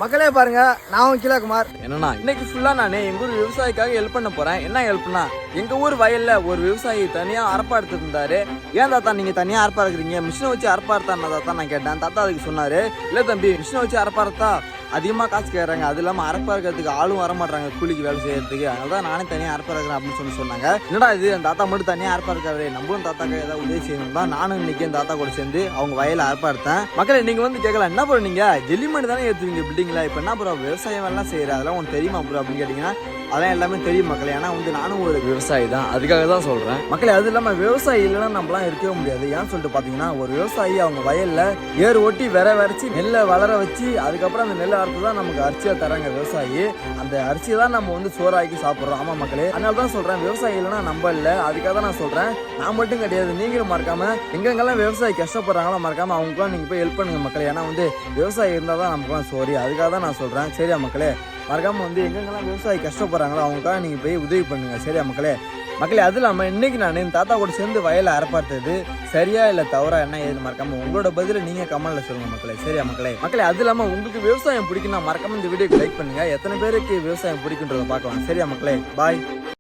மக்களே பாருங்க, நான் கிலோகுமார். என்னன்னா இன்னைக்கு ஃபுல்லா நானே எங்க ஊர் விவசாயிக்காக ஹெல்ப் பண்ண போறேன். என்ன ஹெல்ப்னா, எங்க ஊர் வயல்ல ஒரு விவசாயி தனியா அரப்பா எடுத்துட்டு இருந்தாரு. ஏன் தாத்தா நீங்க தனியா அரப்பா இருக்கிறீங்க, மிஷினை வச்சு அரப்பா எடுத்தா தாத்தா நான் கேட்டேன். தாத்தா அதுக்கு சொன்னாரு, இல்ல தம்பி மிஷினை வச்சு அரப்பா எடுத்தா அதிகமா காசு கேட்கறாங்க, அது இல்லாம அரப்பா இருக்கிறதுக்கு ஆளும் வர மாட்டாங்க கூலிக்கு வேலை செய்யறதுக்கு, அதனாலதான் நானே தனியா அரப்பா இருக்கிறேன் அப்படின்னு சொன்னாங்க. என்னடா இது, அந்த தாத்தா மட்டும் தனியா அரப்பா இருக்காரு, நம்மளும் தாத்தாக்கு ஏதாவது உதவி செய்யணும் தான் நானும் இன்னைக்கு என் தாத்தா கூட சேர்ந்து அவங்க வயல அரப்பா எடுத்தேன். மக்களே நீங்க வந்து கேட்கலாம், என்ன ப்ரோ நீங்க ஜெல்லிமணி தானே ஏற்றுவீங்க பில்டிங்ல, இப்ப என்ன ப்ரோ விவசாயம் எல்லாம் செய்யற அதெல்லாம் உனக்கு தெரியுமா ப்ரோ அப்படின்னு கேட்டீங்கன்னா, அதெல்லாம் எல்லாமே தெரியும் மக்களே. ஏன்னா வந்து நானும் ஒரு விவசாயி தான், அதுக்காக தான் சொல்றேன் மக்களே. அது இல்லாம விவசாயி இல்லைன்னா நம்மளாம் இருக்கவே முடியாது. ஏன்னு சொல்லிட்டு பாத்தீங்கன்னா, ஒரு விவசாயி அவங்க வயல்ல ஏர் ஓட்டி விரைச்சி நெல்லை வளர வச்சு அதுக்கப்புறம் அந்த நெல்லை அறுத்து தான் நமக்கு அரிசியா தராங்க விவசாயி. அந்த அரிசியை தான் நம்ம வந்து சோறாக்கி சாப்பிட்றோம். ஆமா மக்களே, அதனால தான் சொல்றேன் விவசாயி இல்லைன்னா நம்ம இல்லை. அதுக்காக தான் நான் சொல்றேன். நான் மட்டும் கிடையாது, நீங்களும் மறக்காம எங்கெங்கெல்லாம் விவசாயி கஷ்டப்படுறாங்களோ மறக்காம அவங்களுக்குலாம் நீங்க போய் ஹெல்ப் பண்ணுங்க மக்களே. ஏன்னா வந்து விவசாயி இருந்தால் தான் நமக்குலாம் சோரி. அதுக்காக தான் நான் சொல்றேன். சரியா மக்களே, மறக்காம வந்து எங்கெங்கெல்லாம் விவசாயி கஷ்டப்படுறாங்களோ அவங்களுக்காக நீங்க போய் உதவி பண்ணுங்க. சரியா மக்களே. மக்களே அது இல்லாமல் இன்னைக்கு நான் என் தாத்தா கூட சேர்ந்து வயலை அரப்பார்த்தது சரியா இல்லை தவறா என்ன ஏது மறக்காம உங்களோட பதில நீங்க கமெண்ட்ல சொல்லுங்க மக்களே. சரியா மக்களே. மக்களே அது இல்லாமல் உங்களுக்கு விவசாயம் பிடிக்குன்னா மறக்காம இந்த வீடியோக்கு லைக் பண்ணுங்க. எத்தனை பேருக்கு விவசாயம் பிடிக்குன்றதை பார்க்கலாம். சரியா மக்களே, பாய்.